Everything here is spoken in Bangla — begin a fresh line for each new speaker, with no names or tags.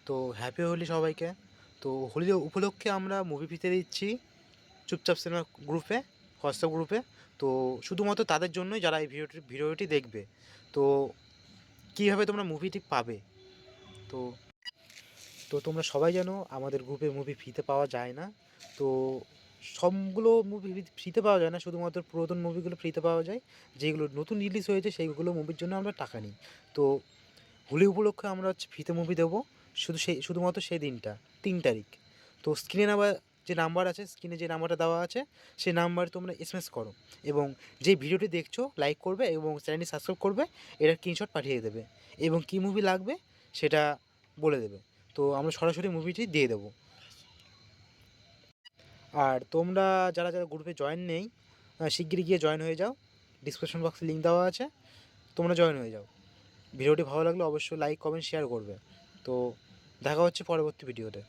তো হ্যাপি হোলি সবাইকে। তো হোলি উপলক্ষে আমরা মুভি ফ্রিতে দিচ্ছি চুপচাপ সিনেমা গ্রুপে, হোয়াটসঅ্যাপ গ্রুপে। তো শুধুমাত্র তাদের জন্যই যারা এই ভিডিওটি দেখবে। তো কীভাবে তোমরা মুভিটি পাবে? তো তো তোমরা সবাই জানো আমাদের গ্রুপে মুভি ফ্রিতে পাওয়া যায় না। তো সবগুলো মুভি ফ্রিতে পাওয়া যায় না, শুধুমাত্র পুরাতন মুভিগুলো ফ্রিতে পাওয়া যায়। যেগুলো নতুন রিলিজ হয়েছে সেইগুলো মুভির জন্য আমরা টাকা নিই। তো হোলি উপলক্ষে আমরা ফ্রিতে মুভি দেবো শুধুমাত্র সেই দিনটা, 3 তারিখ। তো স্ক্রিনে যে নাম্বারটা দেওয়া আছে সেই নাম্বারে তোমরা এসএমএস করো এবং যে ভিডিওটি দেখছো লাইক করবে এবং চ্যানেলটি সাবস্ক্রাইব করবে, এটার স্ক্রিনশট পাঠিয়ে দেবে এবং কী মুভি লাগবে সেটা বলে দেবে। তো আমরা সরাসরি মুভিটি দিয়ে দেবো। আর তোমরা যারা যারা গ্রুপে জয়েন নেই, শিগগিরই গিয়ে জয়েন হয়ে যাও। ডিসক্রিপশন বক্সে লিঙ্ক দেওয়া আছে, তোমরা জয়েন হয়ে যাও। ভিডিওটি ভালো লাগলে অবশ্যই লাইক কমেন্ট শেয়ার করবে। তো দেখা হচ্ছে পরবর্তী ভিডিওতে।